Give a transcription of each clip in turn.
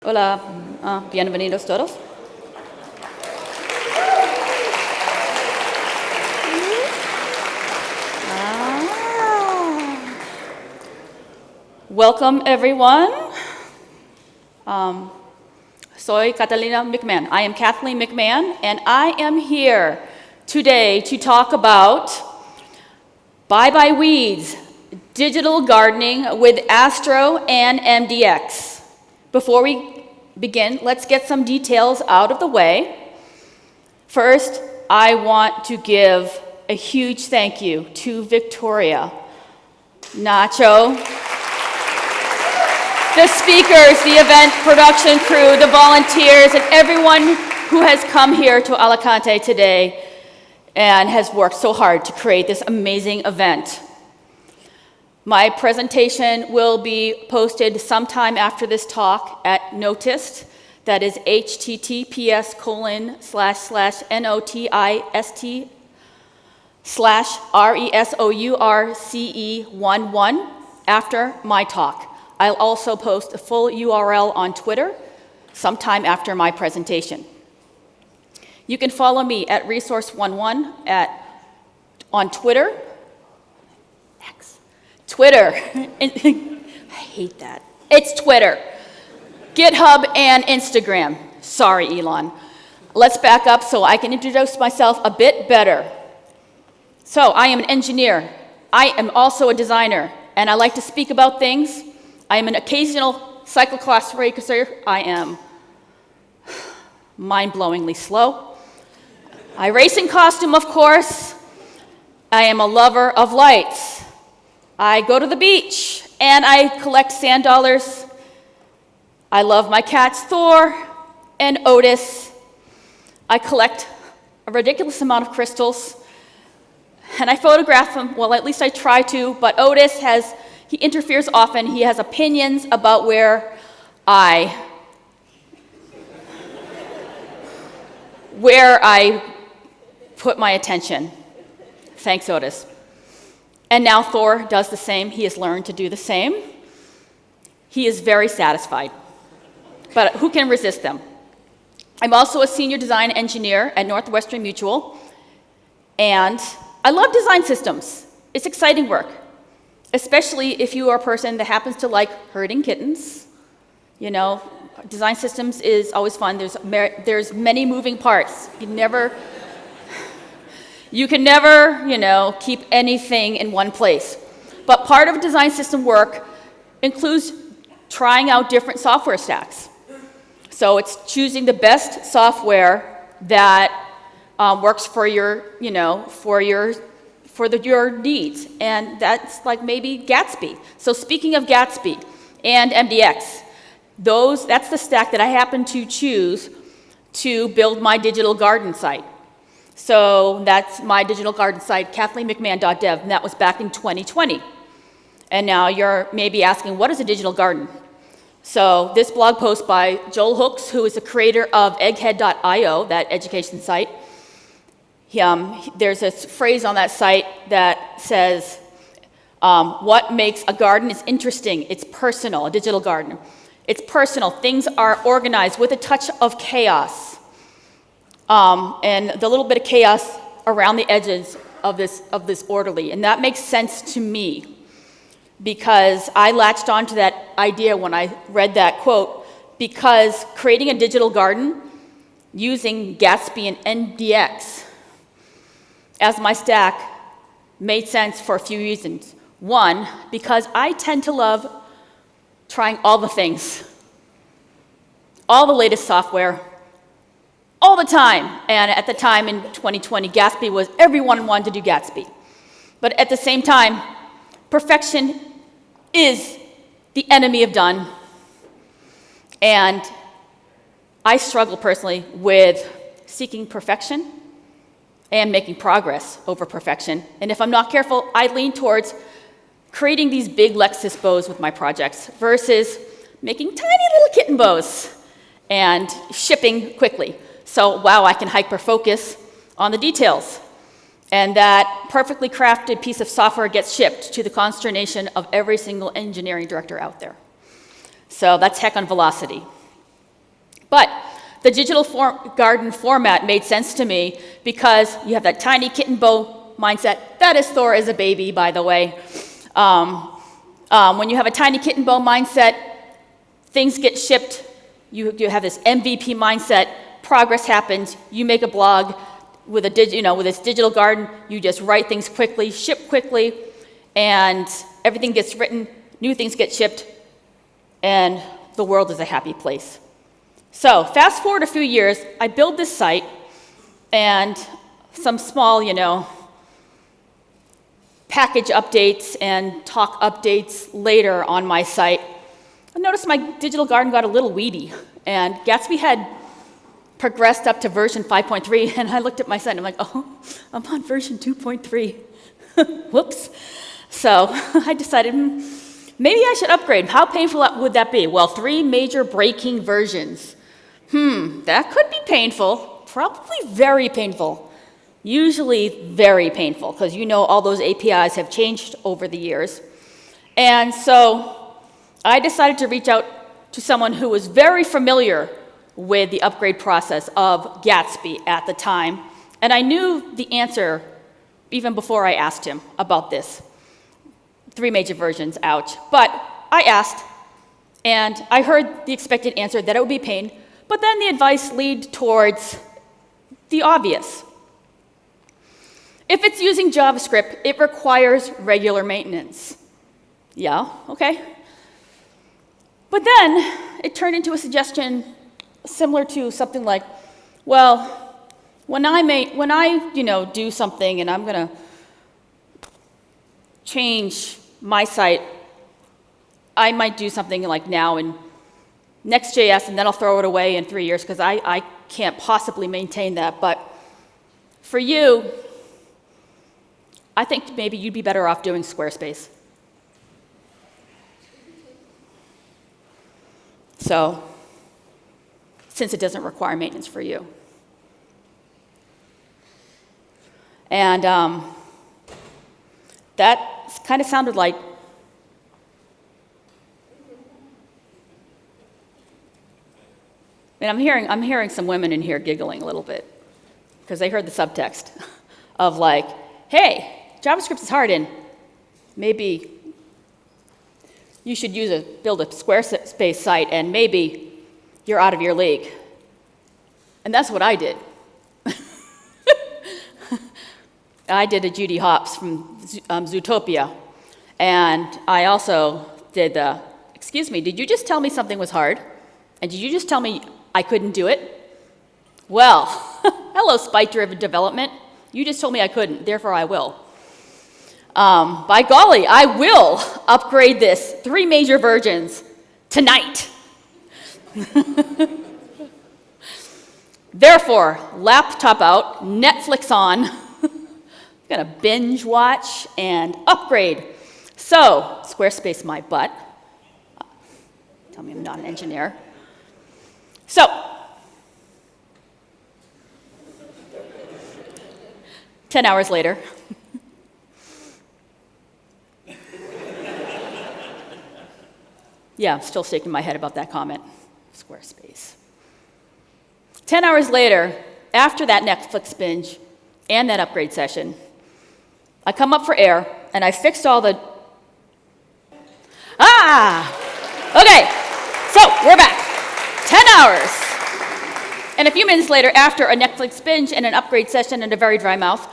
Hola, bienvenidos todos. Welcome, everyone. Soy KATHLEEN MCMAHON. I am KATHLEEN MCMAHON, and I am here today to talk about bye-bye weeds, digital gardening with Astro and MDX. Before we begin, let's get some details out of the way. First, I want to give a huge thank you to Victoria, Nacho, the speakers, the event production crew, the volunteers, and everyone who has come here to Alicante today and has worked so hard to create this amazing event. My presentation will be posted sometime after this talk at Noticed. That is https://NOTIST/RESOURCE11 after my talk. I'll also post a full URL on Twitter sometime after my presentation. You can follow me at Resource11 on Twitter. Twitter. I hate that. It's Twitter. GitHub and Instagram. Sorry, Elon. Let's back up so I can introduce myself a bit better. So I am an engineer. I am also a designer, and I like to speak about things. I am an occasional cyclocross racer. I am mind-blowingly slow. I race in costume, of course. I am a lover of lights. I go to the beach, and I collect sand dollars. I love my cats, Thor and Otis. I collect a ridiculous amount of crystals, and I photograph them. Well, at least I try to, but Otis he interferes often. He has opinions about where I put my attention. Thanks, Otis. And now Thor does the same. He has learned to do the same. He is very satisfied. But who can resist them? I'm also a senior design engineer at Northwestern Mutual, and I love design systems. It's exciting work, especially if you are a person that happens to like herding kittens. You know, design systems is always fun. There's many moving parts. You can never, keep anything in one place. But part of design system work includes trying out different software stacks. So it's choosing the best software that works for your needs. And that's like maybe Gatsby. So speaking of Gatsby and MDX, that's the stack that I happen to choose to build my digital garden site. So that's my digital garden site, KathleenMcMahon.dev, and that was back in 2020. And now you're maybe asking, what is a digital garden? So this blog post by Joel Hooks, who is the creator of egghead.io, that education site, there's a phrase on that site that says, what makes a garden is interesting, it's personal, a digital garden. It's personal, things are organized with a touch of chaos. And the little bit of chaos around the edges of this orderly. And that makes sense to me because I latched onto that idea when I read that quote, because creating a digital garden using Gatsby and MDX as my stack made sense for a few reasons. One, because I tend to love trying all the things, all the latest software, all the time. And at the time in 2020, everyone wanted to do Gatsby. But at the same time, perfection is the enemy of done. And I struggle personally with seeking perfection and making progress over perfection. And if I'm not careful, I lean towards creating these big Lexus bows with my projects versus making tiny little kitten bows and shipping quickly. So, wow, I can hyper-focus on the details. And that perfectly crafted piece of software gets shipped to the consternation of every single engineering director out there. So that's heck on velocity. But the digital garden format made sense to me because you have that tiny kitten bow mindset. That is Thor as a baby, by the way. When you have a tiny kitten bow mindset, things get shipped. You have this MVP mindset. Progress happens. You make a blog with with this digital garden. You just write things quickly, ship quickly, and everything gets written. New things get shipped, and the world is a happy place. So fast forward a few years, I build this site, and some small, package updates and talk updates later on my site. I noticed my digital garden got a little weedy, and Gatsby had progressed up to version 5.3, and I looked at my site, and I'm like, oh, I'm on version 2.3. Whoops. So I decided, maybe I should upgrade. How painful would that be? Well, 3 major breaking versions. That could be painful, probably very painful. Usually very painful, because all those APIs have changed over the years. And so I decided to reach out to someone who was very familiar with the upgrade process of Gatsby at the time. And I knew the answer even before I asked him about this. 3 major versions, ouch. But I asked, and I heard the expected answer that it would be pain, but then the advice led towards the obvious. If it's using JavaScript, it requires regular maintenance. Yeah, okay. But then it turned into a suggestion similar to something like, well, when I do something and I'm going to change my site, I might do something like now in Next.js, and then I'll throw it away in 3 years because I can't possibly maintain that. But for you, I think maybe you'd be better off doing Squarespace. So, since it doesn't require maintenance for you. And that kind of sounded like, and I'm hearing some women in here giggling a little bit because they heard the subtext of like, hey, JavaScript is hard, and maybe you should build a Squarespace site, and maybe you're out of your league. And that's what I did. I did a Judy Hopps from Zootopia, and I also did excuse me, did you just tell me something was hard? And did you just tell me I couldn't do it? Well, hello, spike-driven development. You just told me I couldn't, therefore I will. By golly, I will upgrade this 3 major versions tonight. Therefore, laptop out, Netflix on, gonna binge watch and upgrade. So, Squarespace my butt. Tell me I'm not an engineer. So, ten hours later, yeah, I'm still shaking my head about that comment. Squarespace. 10 hours later, after that Netflix binge and that upgrade session, I come up for air, and I fixed all the... Okay, so we're back. 10 hours. And a few minutes later, after a Netflix binge and an upgrade session and a very dry mouth,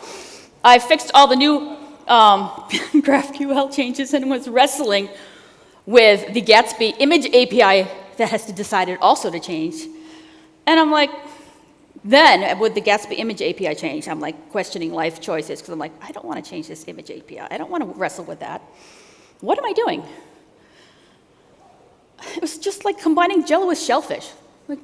I fixed all the new GraphQL changes and was wrestling with the Gatsby image API that has decided also to change. And I'm like, then with the Gatsby image API change, I'm like questioning life choices because I'm like, I don't want to change this image API. I don't want to wrestle with that. What am I doing? It was just like combining Jello with shellfish. Like,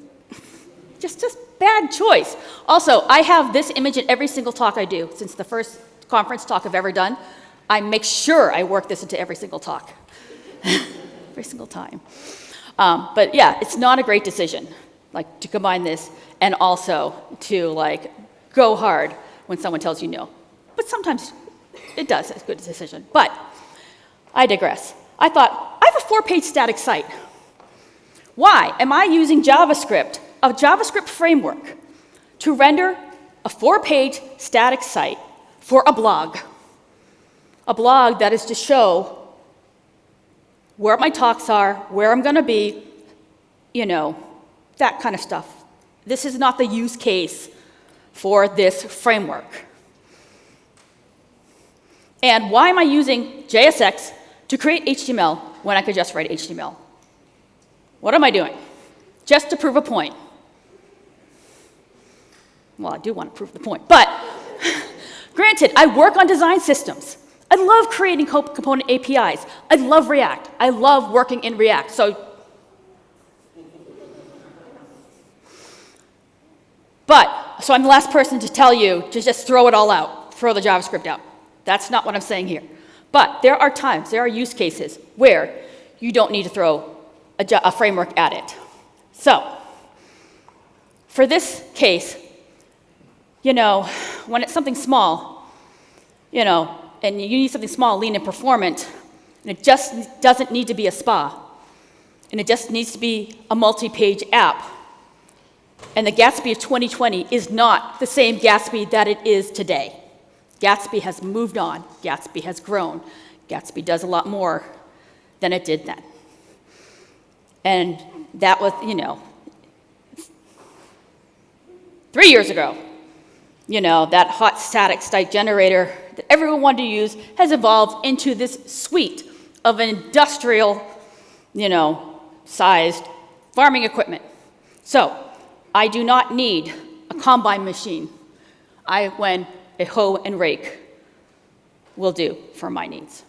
just bad choice. Also, I have this image in every single talk I do. Since the first conference talk I've ever done, I make sure I work this into every single talk. Every single time. But yeah, it's not a great decision, like to combine this and also to like go hard when someone tells you no. But sometimes it does, it's a good decision. But I digress. I thought, I have a 4-page static site. Why am I using JavaScript a JavaScript framework to render a 4-page static site for a blog that is to show where my talks are, where I'm going to be, you know, that kind of stuff. This is not the use case for this framework. And why am I using JSX to create HTML when I could just write HTML? What am I doing? Just to prove a point. Well, I do want to prove the point, but granted, I work on design systems. I love creating component APIs. I love React. I love working in React. So I'm the last person to tell you to just throw it all out, throw the JavaScript out. That's not what I'm saying here. But there are times, there are use cases where you don't need to throw a framework at it. So for this case, you know, when it's something small, you know, and you need something small, lean, and performant, and it just doesn't need to be a spa, and it just needs to be a multi-page app. And the Gatsby of 2020 is not the same Gatsby that it is today. Gatsby has moved on. Gatsby has grown. Gatsby does a lot more than it did then. And that was, you know, 3 years ago. You know, that hot static site generator that everyone wanted to use has evolved into this suite of industrial, you know, sized farming equipment. So I do not need a combine machine. When a hoe and rake will do for my needs.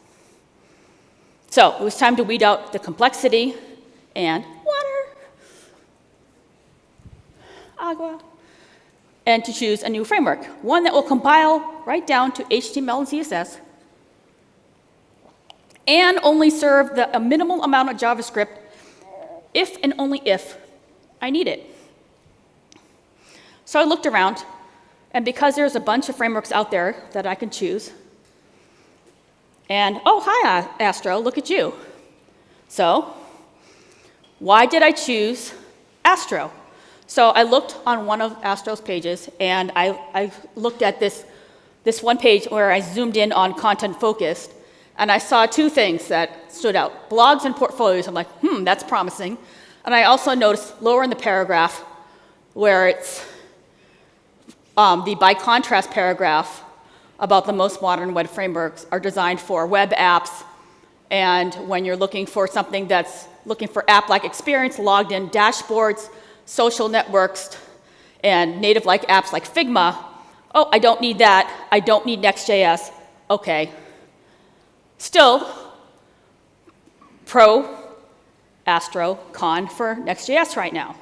So it was time to weed out the complexity and water, agua, and to choose a new framework, one that will compile right down to HTML and CSS and only serve a minimal amount of JavaScript if and only if I need it. So I looked around, and because there's a bunch of frameworks out there that I can choose, and oh, hi, Astro, look at you. So why did I choose Astro? So I looked on one of Astro's pages, and I looked at this one page where I zoomed in on content focused, and I saw two things that stood out, blogs and portfolios. I'm like, that's promising. And I also noticed lower in the paragraph where it's the by contrast paragraph about the most modern web frameworks are designed for web apps, and when you're looking for something that's looking for app-like experience, logged in dashboards, social networks, and native-like apps like Figma, oh, I don't need that. I don't need Next.js. Okay. Still, pro Astro, con for Next.js right now.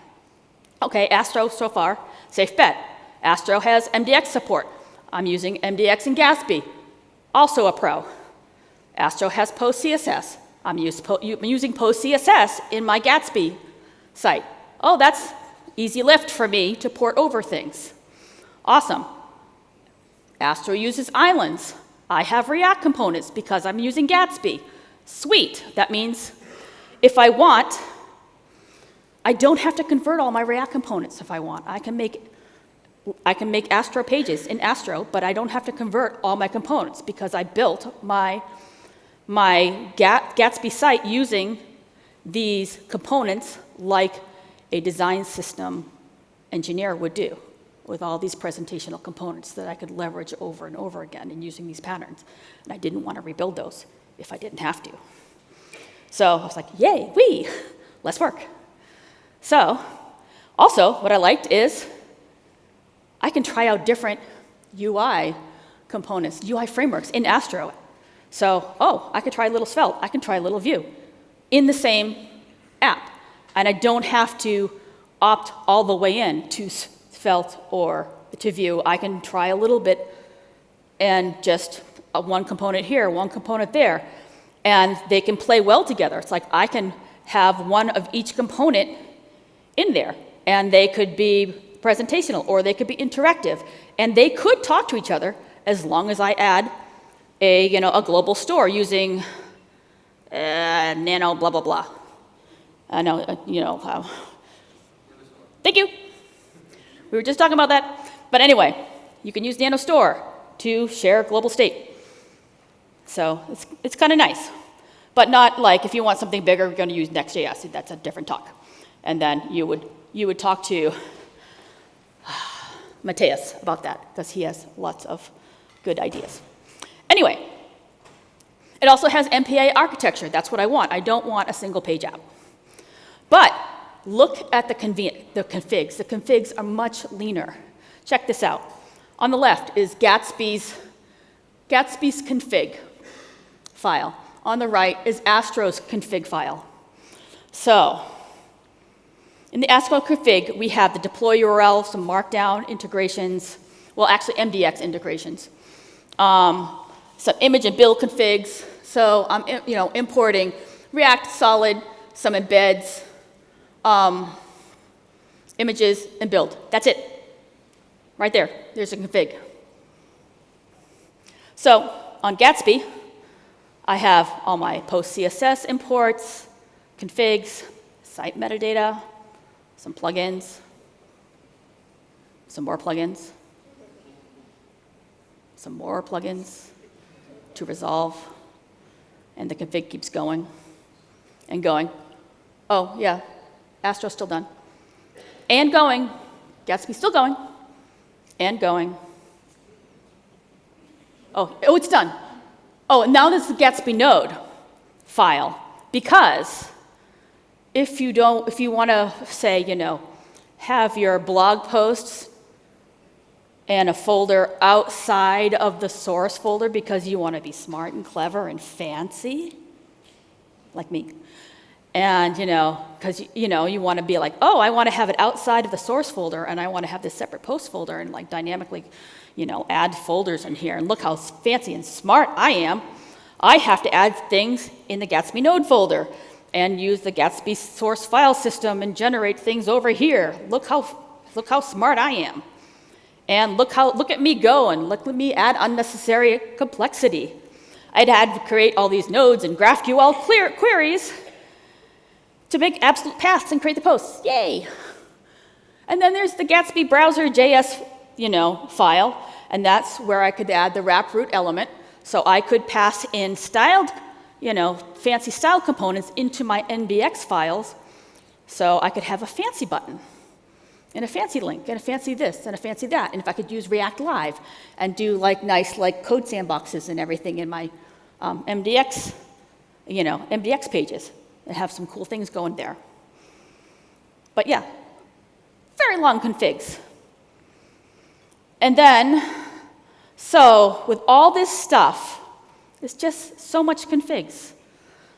Okay, Astro so far, safe bet. Astro has MDX support. I'm using MDX and Gatsby, also a pro. Astro has post-CSS. I'm using post-CSS in my Gatsby site. Oh, that's easy lift for me to port over things. Awesome. Astro uses islands. I have React components because I'm using Gatsby. Sweet. That means if I want, I don't have to convert all my React components if I want. I can make Astro pages in Astro, but I don't have to convert all my components because I built my Gatsby site using these components like a design system engineer would do with all these presentational components that I could leverage over and over again in using these patterns. And I didn't want to rebuild those if I didn't have to. So I was like, yay, wee, less work. So also what I liked is I can try out different UI components, UI frameworks in Astro. So, oh, I could try a little Svelte. I can try a little Vue in the same app. And I don't have to opt all the way in to Svelte or to Vue. I can try a little bit and just one component here, one component there. And they can play well together. It's like I can have one of each component in there. And they could be presentational, or they could be interactive. And they could talk to each other as long as I add a global store using nano blah, blah, blah. I know, Thank you. We were just talking about that. But anyway, you can use NanoStore to share global state. So it's kind of nice. But not like if you want something bigger, you're going to use Next.js. That's a different talk. And then you would talk to Mateus about that, because he has lots of good ideas. Anyway, it also has MPA architecture. That's what I want. I don't want a single page app. But look at the configs. The configs are much leaner. Check this out. On the left is Gatsby's config file. On the right is Astro's config file. So in the Astro config, we have the deploy URL, some Markdown integrations, well, actually MDX integrations, some image and build configs. So I'm importing React, Solid, some embeds, images, and build. That's it. Right there. There's a config. So on Gatsby, I have all my post CSS imports, configs, site metadata, some plugins, some more plugins, some more plugins to resolve, and the config keeps going and going. Oh, yeah, Astro's still done. And going, Gatsby's still going, and going. Oh, it's done. Oh, and now this is the Gatsby node file, because if you want to say, have your blog posts and a folder outside of the source folder because you want to be smart and clever and fancy, like me, and because you want to be like, oh, I want to have it outside of the source folder, and I want to have this separate post folder, and like dynamically, add folders in here, and look how fancy and smart I am. I have to add things in the Gatsby node folder and use the Gatsby source file system and generate things over here. Look how smart I am. And look at me go, and look at me add unnecessary complexity. I'd had to create all these nodes and GraphQL queries to make absolute paths and create the posts. Yay! And then there's the Gatsby browser.js, file, and that's where I could add the wrap root element. So I could pass in styled, fancy style components into my MDX files, so I could have a fancy button, and a fancy link, and a fancy this, and a fancy that. And if I could use React Live and do nice code sandboxes and everything in my MDX, MDX pages, and have some cool things going there. But yeah, very long configs. And then, so with all this stuff, it's just so much configs.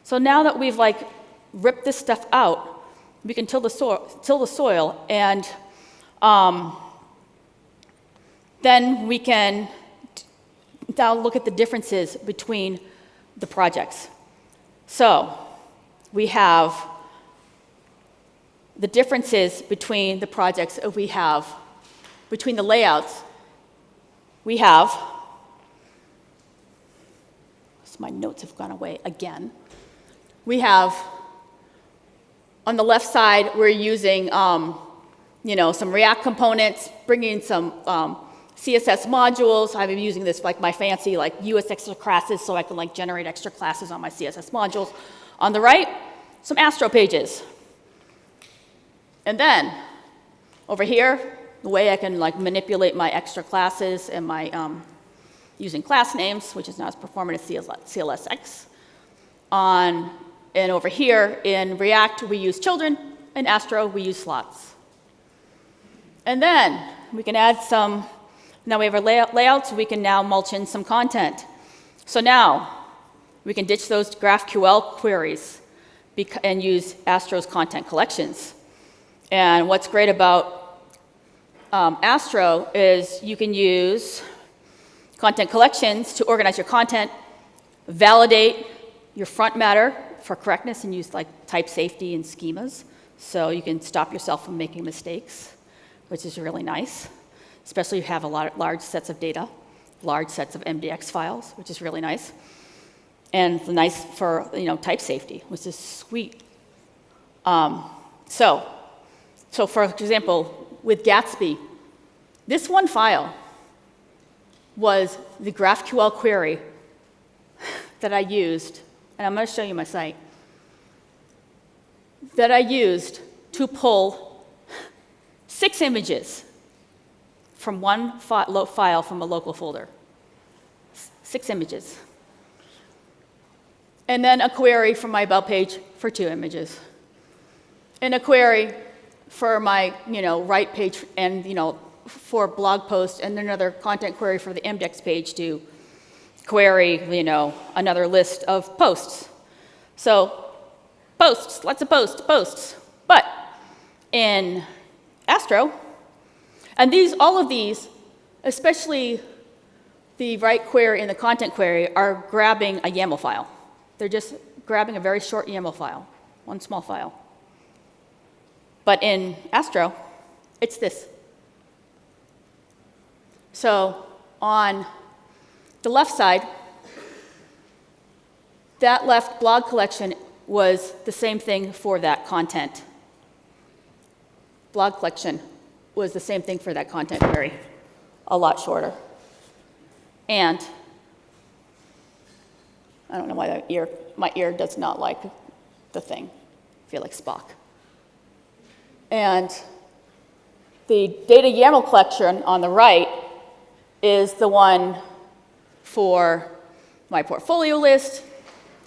So now that we've ripped this stuff out, we can till the soil, and then we can now look at the differences between the projects. So we have the differences between the projects. We have between the layouts. We have, so my notes have gone away again. We have, on the left side, we're using, some React components, bringing some CSS modules. I've been using this my fancy US extra classes, so I can generate extra classes on my CSS modules. On the right, some Astro pages. And then, over here, the way I can manipulate my extra classes and my using class names, which is not as performant as CLSX. And over here in React, we use children. In Astro, we use slots. And then we can add some, now we have our layouts, we can now mulch in some content. So now we can ditch those GraphQL queries and use Astro's content collections. And what's great about Astro is you can use content collections to organize your content, validate your front matter for correctness, and use type safety and schemas, so you can stop yourself from making mistakes, which is really nice, especially if you have large sets of data, large sets of MDX files, which is really nice, and it's nice for type safety, which is sweet. So So for example, with Gatsby, this one file was the GraphQL query that I used, and I'm going to show you my site, that I used to pull 6 images from one file from a local folder. 6 images. And then a query from my About page for 2 images. And a query for my, right page and, for blog post, and another content query for the MDX page to query, another list of posts. So posts, lots of posts. But in Astro, and all of these, especially the right query and the content query, are grabbing a YAML file. They're just grabbing a very short YAML file, one small file. But in Astro, it's this. So on the left side, that left blog collection was the same thing for that content. Blog collection was the same thing for that content query, a lot shorter. And I don't know why my ear does not like the thing. I feel like Spock. And the data YAML collection on the right is the one for my portfolio list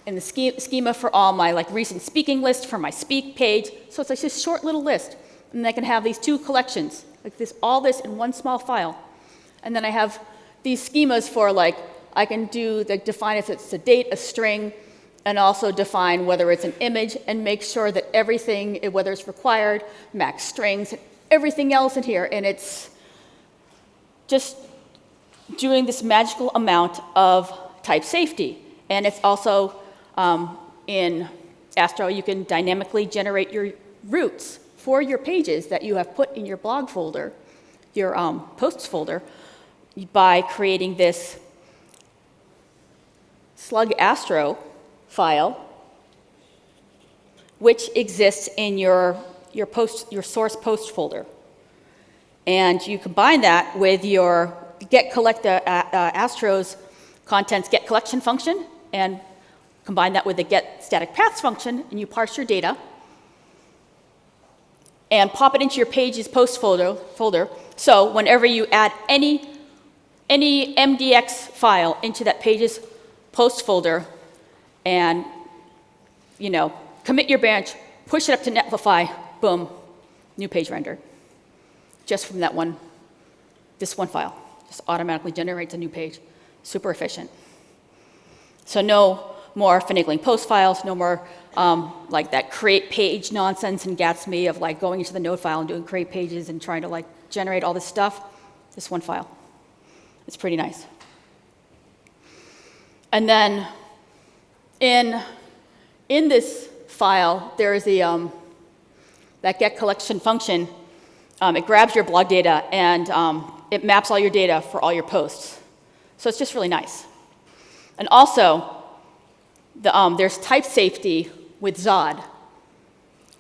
and the schema for all my recent speaking list for my speak page. So it's like this short little list. And I can have these 2 collections, all this in one small file. And then I have these schemas for I can define if it's a date, a string, and also define whether it's an image and make sure that everything, whether it's required, max strings, everything else in here. And it's just doing this magical amount of type safety. And it's also in Astro, you can dynamically generate your routes for your pages that you have put in your blog folder, your posts folder, by creating this slug Astro file, which exists in your source post folder. And you combine that with your Astro's contents get collection function, and combine that with the get static paths function, and you parse your data and pop it into your pages post folder. So whenever you add any MDX file into that pages post folder and commit your branch, push it up to Netlify, boom, new page rendered. Just from this one file. Just automatically generates a new page. Super efficient. So no more finagling post files, no more that create page nonsense in Gatsby of going into the node file and doing create pages and trying to generate all this stuff. This one file. It's pretty nice. And then in this file, there is that get collection function. It grabs your blog data and it maps all your data for all your posts. So it's just really nice. And also, there's type safety with Zod.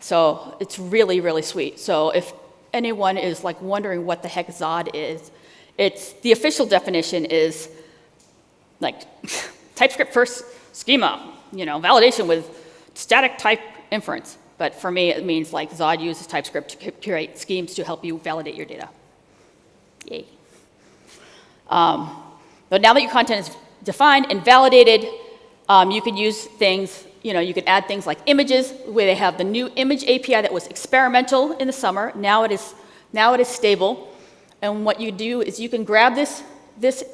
So it's really, really sweet. So if anyone is wondering what the heck Zod is, the official definition is TypeScript first schema, validation with static type inference. But for me, it means Zod uses TypeScript to create schemes to help you validate your data. Yay. But now that your content is defined and validated, you can use things, you can add things like images, where they have the new image API that was experimental in the summer. Now it is stable. And what you do is you can grab this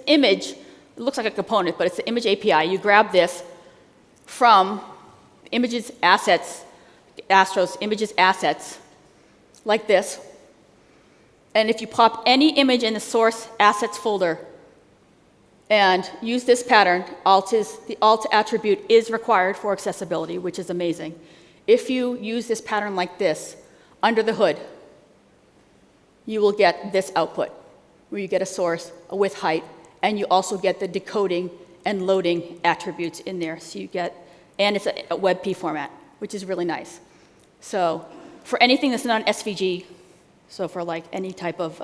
image. It looks like a component, but it's the image API. You grab this from images assets, Astro's images assets, like this. And if you pop any image in the source assets folder and use this pattern, the alt attribute is required for accessibility, which is amazing. If you use this pattern like this under the hood, you will get this output, where you get a source, a width, height, and you also get the decoding and loading attributes in there. So you get, and it's a WebP format, which is really nice. So for anything that's not an SVG, So for like any type of,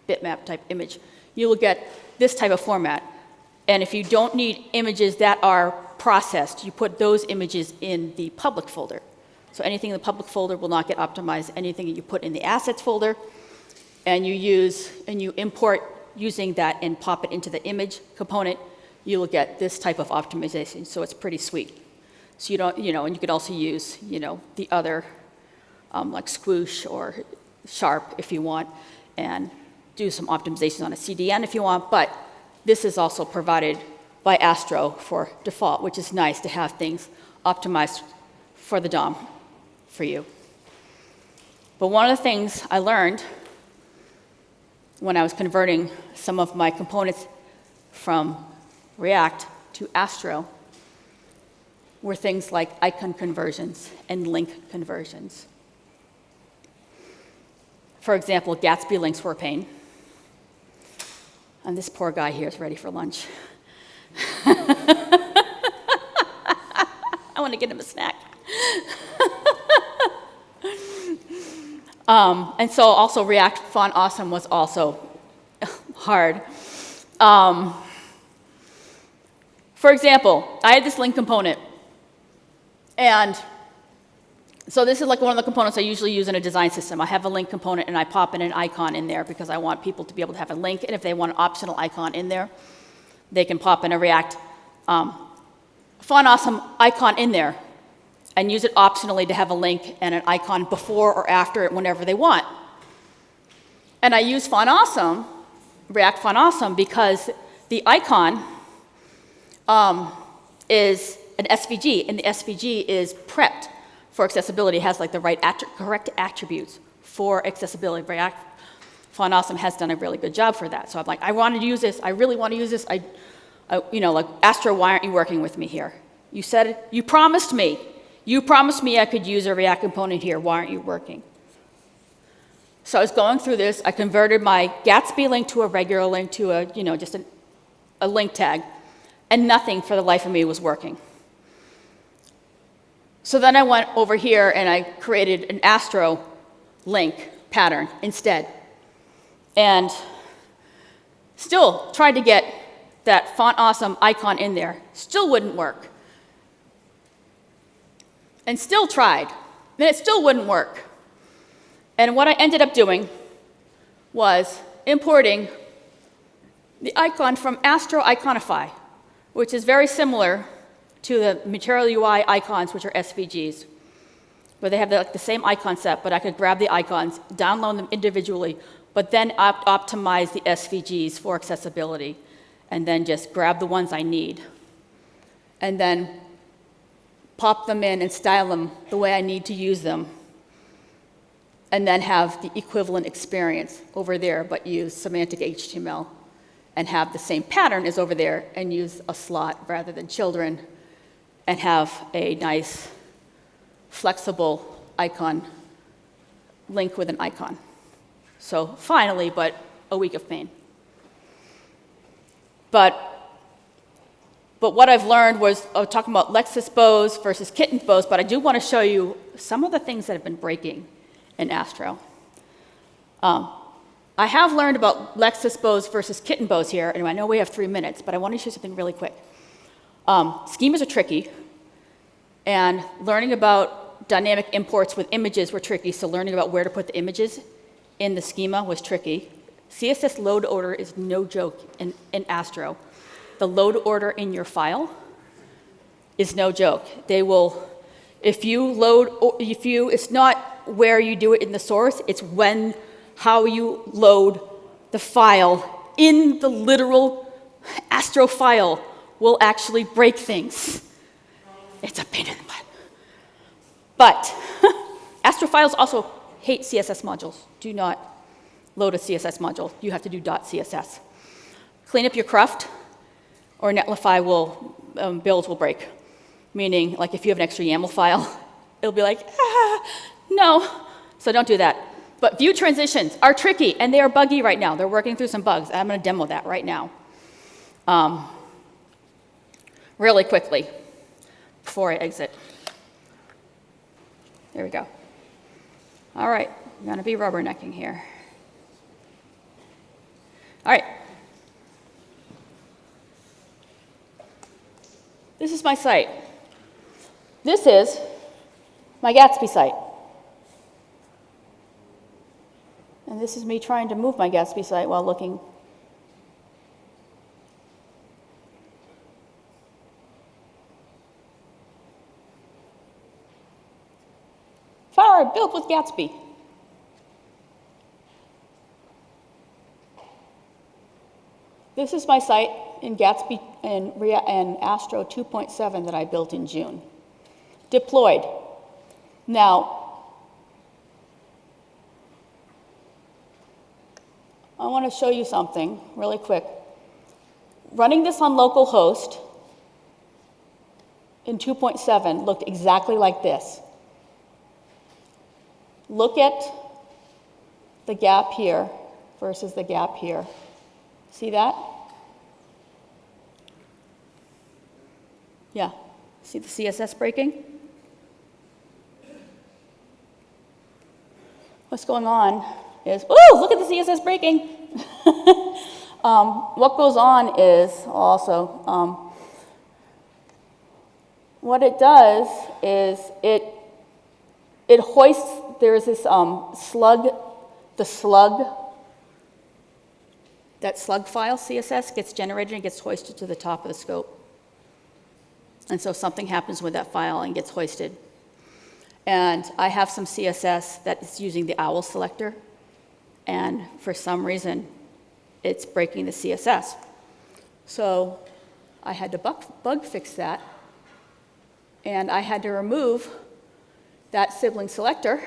bitmap type image, you will get this type of format. And if you don't need images that are processed, you put those images in the public folder. So anything in the public folder will not get optimized. Anything that you put in the assets folder, and you import using that and pop it into the image component, you will get this type of optimization. So it's pretty sweet. So you don't, and you could also use, the other, like Squoosh or Sharp if you want, and do some optimizations on a CDN if you want. But this is also provided by Astro for default, which is nice to have things optimized for the DOM for you. But one of the things I learned when I was converting some of my components from React to Astro were things like icon conversions and link conversions. For example, Gatsby links were a pain. And this poor guy here is ready for lunch. I want to get him a snack. And so also React Font Awesome was also hard. For example, I had this link component. And so this is like one of the components I usually use in a design system. I have a link component and I pop in an icon in there because I want people to be able to have a link. And if they want an optional icon in there, they can pop in a React Font Awesome icon in there and use it optionally to have a link and an icon before or after it whenever they want. And I use Font Awesome, React Font Awesome, because the icon is an SVG, and the SVG is prepped for accessibility. It has like the right correct attributes for accessibility. React Font Awesome has done a really good job for that. So I'm like, I want to use this. I really want to use this. Like, Astro, why aren't you working with me here? You said, you promised me I could use a React component here. Why aren't you working? So I was going through this. I converted my Gatsby link to a regular link to a, just a link tag, and nothing for the life of me was working. So then I went over here and I created an Astro link pattern instead. And still tried to get that Font Awesome icon in there. Still wouldn't work. And still tried. And it still wouldn't work. And what I ended up doing was importing the icon from Astro Iconify, which is very similar to the Material UI icons, which are SVGs, where they have the same icon set, but I could grab the icons, download them individually, but then optimize the SVGs for accessibility, and then just grab the ones I need, and then pop them in and style them the way I need to use them, and then have the equivalent experience over there, but use semantic HTML, and have the same pattern as over there, and use a slot rather than children, and have a nice, flexible icon link with an icon. So finally, but a week of pain. But what I've learned was, talking about Lexus bows versus kitten bows, but I do want to show you some of the things that have been breaking in Astro. I have learned about Lexus bows versus kitten bows here, and I know we have 3 minutes, but I want to show you something really quick. Schemas are tricky, and learning about dynamic imports with images were tricky, so learning about where to put the images in the schema was tricky. CSS load order is no joke in Astro. The load order in your file is no joke. They will, it's not where you do it in the source, it's how you load the file in the literal Astro file will actually break things. It's a pain in the butt. But Astro files also hate CSS modules. Do not load a CSS module. You have to do .css. Clean up your cruft, or Netlify builds will break. Meaning, like if you have an extra YAML file, it'll be like, no. So don't do that. But view transitions are tricky, and they are buggy right now. They're working through some bugs. I'm going to demo that right now. Really quickly, before I exit. There we go. All right, I'm going to be rubbernecking here. All right. This is my site. This is my Gatsby site. And this is me trying to move my Gatsby site while looking. Flower built with Gatsby. This is my site in Gatsby and Astro 2.7 that I built in June. Deployed. Now, I want to show you something really quick. Running this on localhost in 2.7 looked exactly like this. Look at the gap here versus the gap here. See that? Yeah. See the CSS breaking? What's going on is, ooh, look at the CSS breaking. What goes on is also, what it does is it hoists, there's this slug, that slug file, CSS, gets generated and gets hoisted to the top of the scope. And so something happens with that file and gets hoisted. And I have some CSS that is using the OWL selector, and for some reason, it's breaking the CSS. So I had to bug fix that, and I had to remove that sibling selector.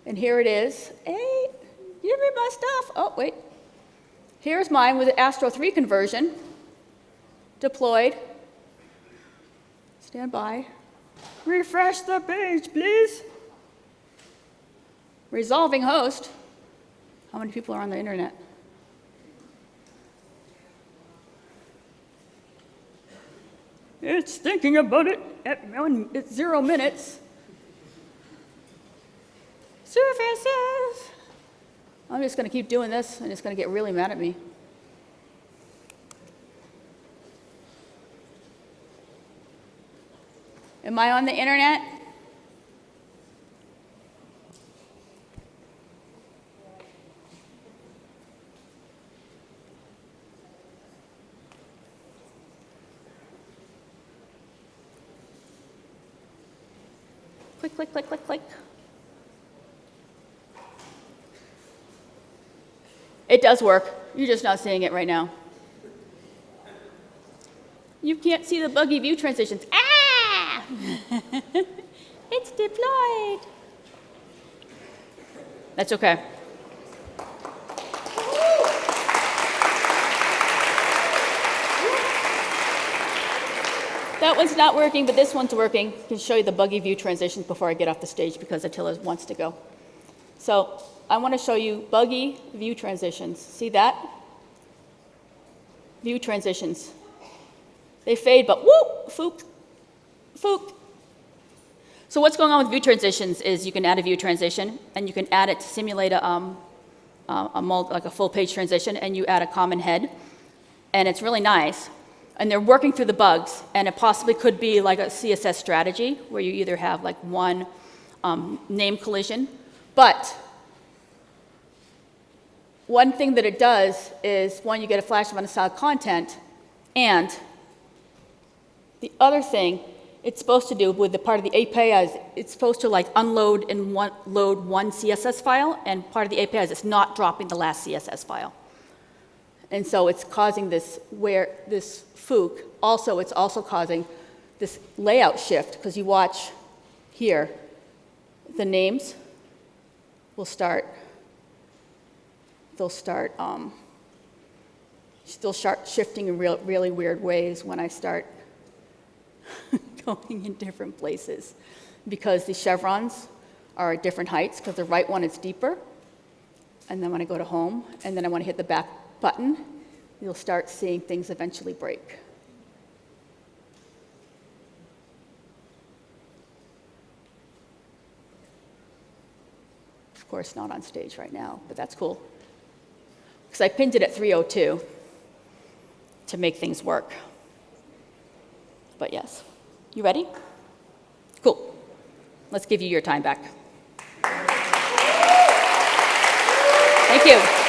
And here it is. Hey, you read my stuff. Oh, wait. Here's mine with the Astro 3 conversion. Deployed. Stand by. Refresh the page, please. Resolving host. How many people are on the internet? It's thinking about it at 0 minutes. Surfaces. I'm just going to keep doing this, and it's going to get really mad at me. Am I on the internet? Click, click, click, click, click. It does work. You're just not seeing it right now. You can't see the buggy view transitions. Ah! It's deployed. That's okay. That one's not working, but this one's working. I can show you the buggy view transitions before I get off the stage because Attila wants to go. So I want to show you buggy view transitions. See that? View transitions. They fade, but whoop, foop, foop. So what's going on with view transitions is you can add a view transition, and you can add it to simulate like a full page transition, and you add a common head, and it's really nice. And they're working through the bugs, and it possibly could be like a CSS strategy where you either have like one name collision, but one thing that it does is, one, you get a flash of unstyled content, and the other thing it's supposed to do with the part of the API is it's supposed to like unload and load one CSS file, and part of the API is it's not dropping the last CSS file. And so it's causing this fook. Also, it's also causing this layout shift, because you watch here, the names will start, they'll start shifting in really weird ways when I start going in different places, because the chevrons are at different heights, because the right one is deeper. And then when I go to home, and then I want to hit the back button, you'll start seeing things eventually break. of course, not on stage right now, but that's cool. Because I pinned it at 3:02 to make things work. But yes. You ready? Cool. Let's give you your time back. Thank you.